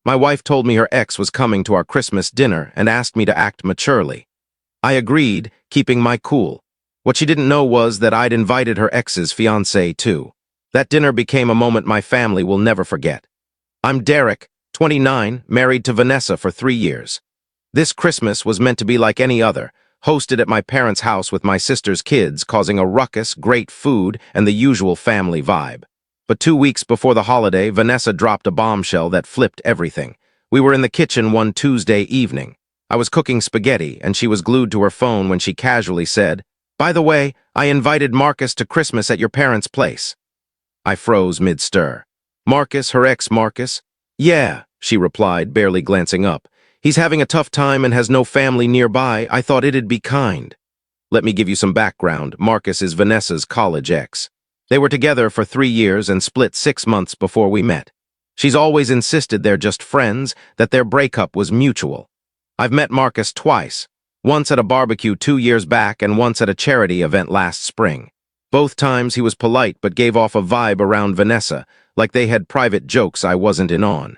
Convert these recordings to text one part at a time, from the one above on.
My wife told me her ex was coming to our Christmas dinner and asked me to act maturely. I agreed, keeping my cool. What she didn't know was that I'd invited her ex's fiancé too. That dinner became a moment my family will never forget. I'm Derek, 29, married to Vanessa for 3 years. This Christmas was meant to be like any other, hosted at my parents' house with my sister's kids, causing a ruckus, great food, and the usual family vibe. But 2 weeks before the holiday, Vanessa dropped a bombshell that flipped everything. We were in the kitchen one Tuesday evening. I was cooking spaghetti, and she was glued to her phone when she casually said, "By the way, I invited Marcus to Christmas at your parents' place." I froze mid-stir. Marcus, her ex Marcus? Yeah, she replied, barely glancing up. He's having a tough time and has no family nearby. I thought it'd be kind. Let me give you some background. Marcus is Vanessa's college ex. They were together for 3 years and split 6 months before we met. She's always insisted they're just friends, that their breakup was mutual. I've met Marcus twice, once at a barbecue 2 years back and once at a charity event last spring. Both times he was polite but gave off a vibe around Vanessa, like they had private jokes I wasn't in on.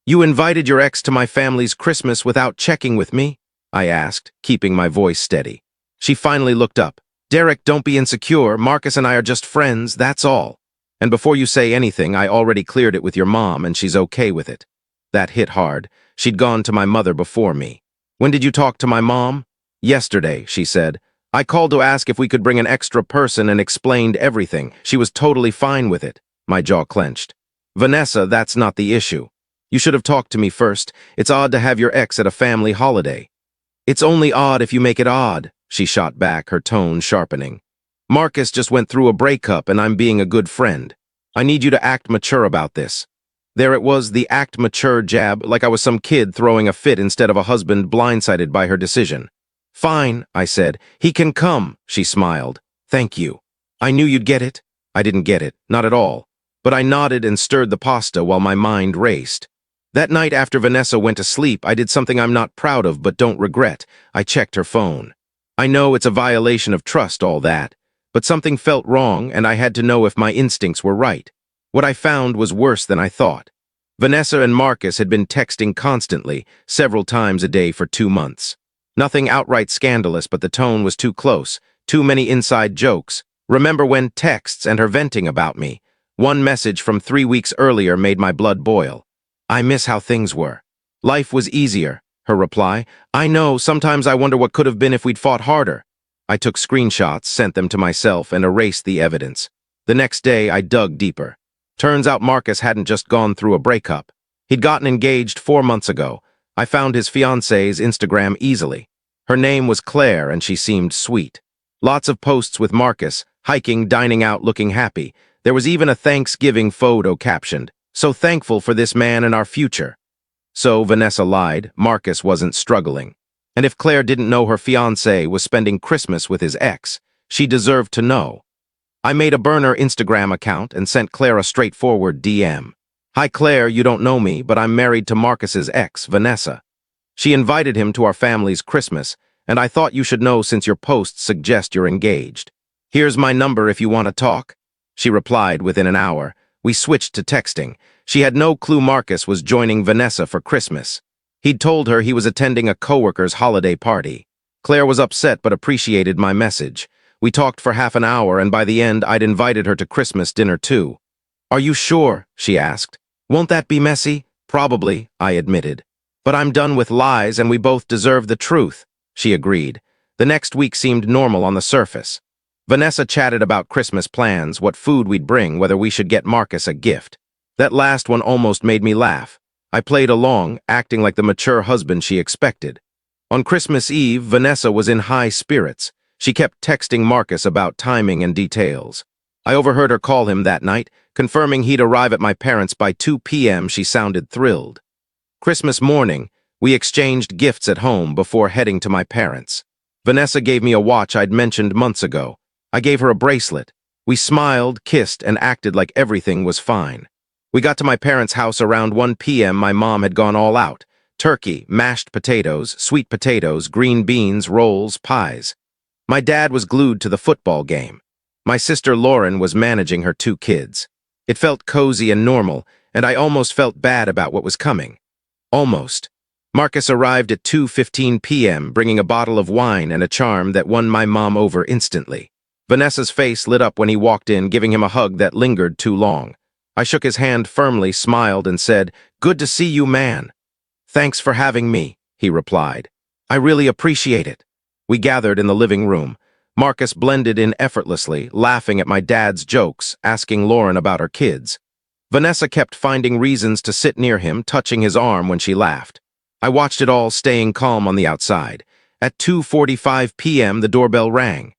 "You invited your ex to my family's Christmas without checking with me?" I asked, keeping my voice steady. She finally looked up. "Derek, don't be insecure. Marcus and I are just friends, that's all. And before you say anything, I already cleared it with your mom and she's okay with it." That hit hard. She'd gone to my mother before me. "When did you talk to my mom?" "Yesterday," she said. "I called to ask if we could bring an extra person and explained everything. She was totally fine with it." My jaw clenched. "Vanessa, that's not the issue. You should have talked to me first. It's odd to have your ex at a family holiday." "It's only odd if you make it odd," she shot back, her tone sharpening. "Marcus just went through a breakup and I'm being a good friend. I need you to act mature about this." There it was, the act mature jab, like I was some kid throwing a fit instead of a husband blindsided by her decision. "Fine," I said. "He can come," she smiled. "Thank you. I knew you'd get it." I didn't get it, not at all. But I nodded and stirred the pasta while my mind raced. That night after Vanessa went to sleep, I did something I'm not proud of but don't regret. I checked her phone. I know it's a violation of trust, all that, but something felt wrong and I had to know if my instincts were right. What I found was worse than I thought. Vanessa and Marcus had been texting constantly, several times a day for 2 months. Nothing outright scandalous, but the tone was too close, too many inside jokes. Remember when texts and her venting about me. One message from 3 weeks earlier made my blood boil. "I miss how things were. Life was easier." Her reply, "I know, sometimes I wonder what could have been if we'd fought harder." I took screenshots, sent them to myself, and erased the evidence. The next day, I dug deeper. Turns out Marcus hadn't just gone through a breakup. He'd gotten engaged 4 months ago. I found his fiancée's Instagram easily. Her name was Claire, and she seemed sweet. Lots of posts with Marcus, hiking, dining out, looking happy. There was even a Thanksgiving photo captioned, "So thankful for this man and our future." So Vanessa lied. Marcus wasn't struggling. And if Claire didn't know her fiancé was spending Christmas with his ex, she deserved to know. I made a burner Instagram account and sent Claire a straightforward DM. "Hi Claire, you don't know me, but I'm married to Marcus's ex, Vanessa. She invited him to our family's Christmas, and I thought you should know since your posts suggest you're engaged. Here's my number if you want to talk." She replied within an hour. We switched to texting. She had no clue Marcus was joining Vanessa for Christmas. He'd told her he was attending a coworker's holiday party. Claire was upset but appreciated my message. We talked for half an hour, and by the end, I'd invited her to Christmas dinner too. "Are you sure?" she asked. "Won't that be messy?" "Probably," I admitted. "But I'm done with lies and we both deserve the truth," she agreed. The next week seemed normal on the surface. Vanessa chatted about Christmas plans, what food we'd bring, whether we should get Marcus a gift. That last one almost made me laugh. I played along, acting like the mature husband she expected. On Christmas Eve, Vanessa was in high spirits. She kept texting Marcus about timing and details. I overheard her call him that night, confirming he'd arrive at my parents' by 2 p.m. She sounded thrilled. Christmas morning, we exchanged gifts at home before heading to my parents'. Vanessa gave me a watch I'd mentioned months ago. I gave her a bracelet. We smiled, kissed, and acted like everything was fine. We got to my parents' house around 1 p.m. My mom had gone all out. Turkey, mashed potatoes, sweet potatoes, green beans, rolls, pies. My dad was glued to the football game. My sister Lauren was managing her 2 kids. It felt cozy and normal, and I almost felt bad about what was coming. Almost. Marcus arrived at 2:15 p.m., bringing a bottle of wine and a charm that won my mom over instantly. Vanessa's face lit up when he walked in, giving him a hug that lingered too long. I shook his hand firmly, smiled, and said, "Good to see you, man." "Thanks for having me," he replied. "I really appreciate it." We gathered in the living room. Marcus blended in effortlessly, laughing at my dad's jokes, asking Lauren about her kids. Vanessa kept finding reasons to sit near him, touching his arm when she laughed. I watched it all, staying calm on the outside. At 2:45 p.m., the doorbell rang.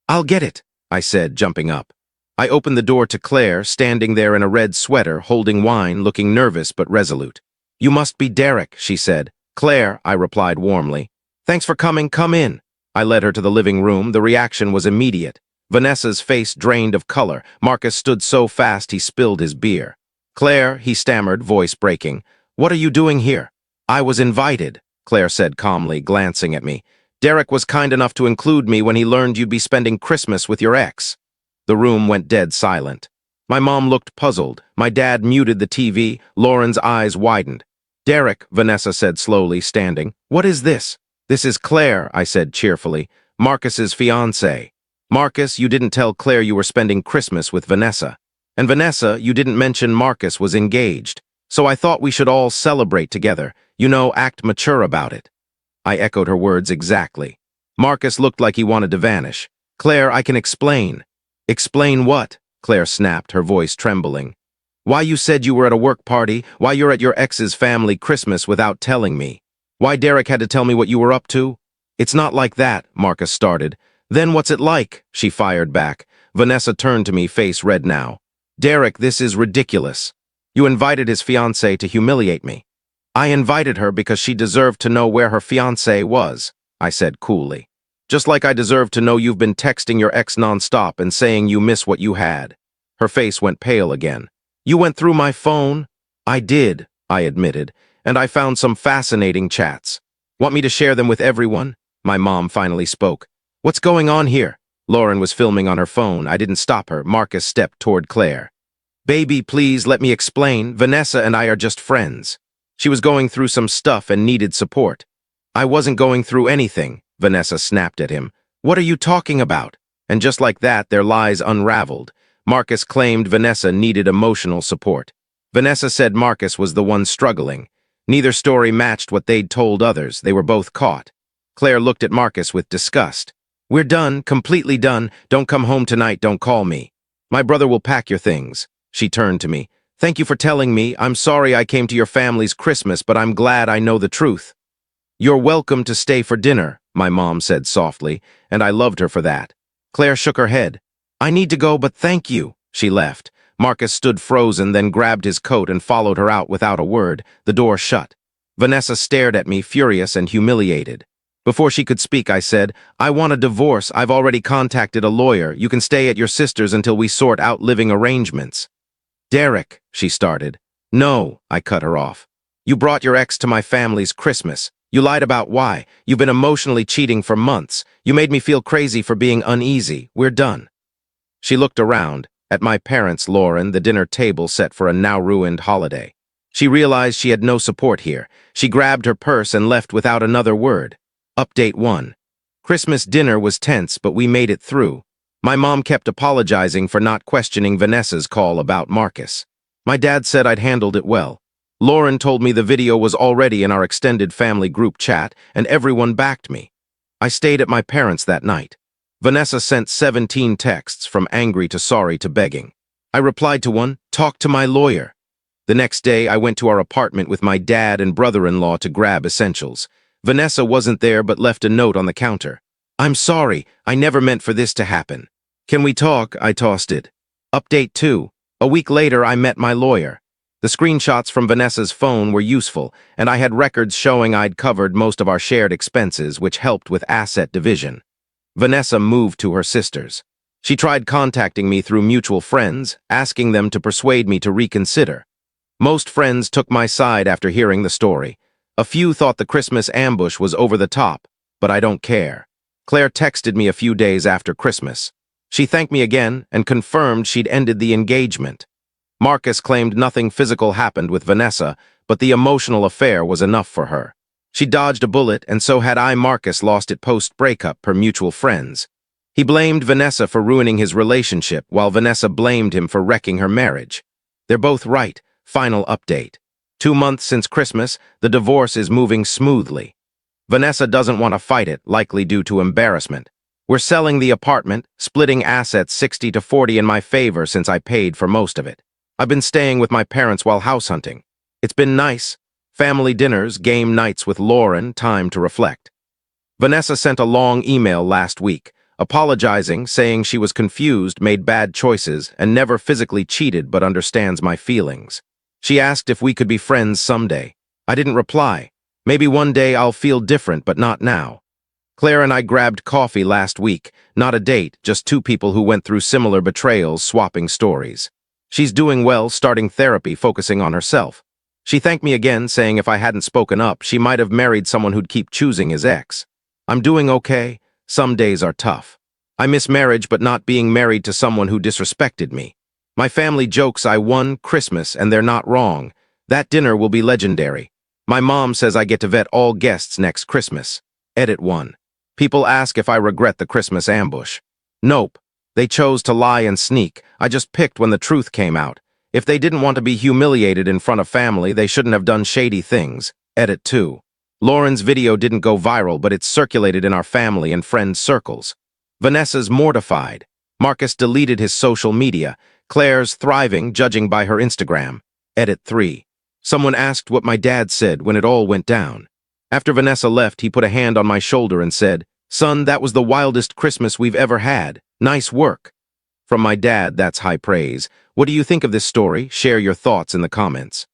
"I'll get it," I said, jumping up. I opened the door to Claire, standing there in a red sweater, holding wine, looking nervous but resolute. "You must be Derek," she said. "Claire," I replied warmly. "Thanks for coming, come in." I led her to the living room. The reaction was immediate. Vanessa's face drained of color. Marcus stood so fast he spilled his beer. "Claire," he stammered, voice breaking. "What are you doing here?" "I was invited," Claire said calmly, glancing at me. "Derek was kind enough to include me when he learned you'd be spending Christmas with your ex." The room went dead silent. My mom looked puzzled. My dad muted the TV. Lauren's eyes widened. "Derek," Vanessa said slowly, standing. "What is this?" "This is Claire," I said cheerfully. "Marcus's fiancée." "Marcus, you didn't tell Claire you were spending Christmas with Vanessa. And Vanessa, you didn't mention Marcus was engaged. So I thought we should all celebrate together. You know, act mature about it." I echoed her words exactly. Marcus looked like he wanted to vanish. "Claire, I can explain." "Explain what?" Claire snapped, her voice trembling. "Why you said you were at a work party, why you're at your ex's family Christmas without telling me. Why Derek had to tell me what you were up to." "It's not like that," Marcus started. "Then what's it like?" she fired back. Vanessa turned to me, face red now. "Derek, this is ridiculous. You invited his fiancée to humiliate me." "I invited her because she deserved to know where her fiancé was," I said coolly. "Just like I deserve to know you've been texting your ex nonstop and saying you miss what you had." Her face went pale again. "You went through my phone?" "I did," I admitted, "and I found some fascinating chats. Want me to share them with everyone?" My mom finally spoke. "What's going on here?" Lauren was filming on her phone. I didn't stop her. Marcus stepped toward Claire. "Baby, please let me explain. Vanessa and I are just friends. She was going through some stuff and needed support." "I wasn't going through anything," Vanessa snapped at him. "What are you talking about?" And just like that, their lies unraveled. Marcus claimed Vanessa needed emotional support. Vanessa said Marcus was the one struggling. Neither story matched what they'd told others. They were both caught. Claire looked at Marcus with disgust. "We're done, completely done. Don't come home tonight, don't call me. My brother will pack your things." She turned to me. "Thank you for telling me. I'm sorry I came to your family's Christmas, but I'm glad I know the truth." "You're welcome to stay for dinner," my mom said softly, and I loved her for that. Claire shook her head. "I need to go, but thank you." She left. Marcus stood frozen, then grabbed his coat and followed her out without a word. The door shut. Vanessa stared at me, furious and humiliated. Before she could speak, I said, "I want a divorce. I've already contacted a lawyer. You can stay at your sister's until we sort out living arrangements." "Derek," she started. "No," I cut her off. "You brought your ex to my family's Christmas. You lied about why. You've been emotionally cheating for months. You made me feel crazy for being uneasy. We're done." She looked around, at my parents, Lauren, the dinner table set for a now-ruined holiday. She realized she had no support here. She grabbed her purse and left without another word. Update 1. Christmas dinner was tense, but we made it through. My mom kept apologizing for not questioning Vanessa's call about Marcus. My dad said I'd handled it well. Lauren told me the video was already in our extended family group chat, and everyone backed me. I stayed at my parents' that night. Vanessa sent 17 texts, from angry to sorry to begging. I replied to one, "Talk to my lawyer." The next day, I went to our apartment with my dad and brother-in-law to grab essentials. Vanessa wasn't there but left a note on the counter. "I'm sorry, I never meant for this to happen. Can we talk?" I tossed it. Update 2. A week later, I met my lawyer. The screenshots from Vanessa's phone were useful, and I had records showing I'd covered most of our shared expenses, which helped with asset division. Vanessa moved to her sister's. She tried contacting me through mutual friends, asking them to persuade me to reconsider. Most friends took my side after hearing the story. A few thought the Christmas ambush was over the top, but I don't care. Claire texted me a few days after Christmas. She thanked me again and confirmed she'd ended the engagement. Marcus claimed nothing physical happened with Vanessa, but the emotional affair was enough for her. She dodged a bullet, and so had I. Marcus lost it post-breakup per mutual friends. He blamed Vanessa for ruining his relationship, while Vanessa blamed him for wrecking her marriage. They're both right. Final update. 2 months since Christmas, the divorce is moving smoothly. Vanessa doesn't want to fight it, likely due to embarrassment. We're selling the apartment, splitting assets 60-40 in my favor since I paid for most of it. I've been staying with my parents while house hunting. It's been nice. Family dinners, game nights with Lauren, time to reflect. Vanessa sent a long email last week, apologizing, saying she was confused, made bad choices, and never physically cheated but understands my feelings. She asked if we could be friends someday. I didn't reply. Maybe one day I'll feel different, but not now. Claire and I grabbed coffee last week, not a date, just two people who went through similar betrayals, swapping stories. She's doing well, starting therapy, focusing on herself. She thanked me again, saying if I hadn't spoken up, she might have married someone who'd keep choosing his ex. I'm doing okay. Some days are tough. I miss marriage, but not being married to someone who disrespected me. My family jokes I won Christmas, and they're not wrong. That dinner will be legendary. My mom says I get to vet all guests next Christmas. Edit 1. People ask if I regret the Christmas ambush. Nope. They chose to lie and sneak. I just picked when the truth came out. If they didn't want to be humiliated in front of family, they shouldn't have done shady things. Edit 2. Lauren's video didn't go viral, but it's circulated in our family and friend circles. Vanessa's mortified. Marcus deleted his social media. Claire's thriving, judging by her Instagram. Edit 3. Someone asked what my dad said when it all went down. After Vanessa left, he put a hand on my shoulder and said, "Son, that was the wildest Christmas we've ever had. Nice work." From my dad, that's high praise. What do you think of this story? Share your thoughts in the comments.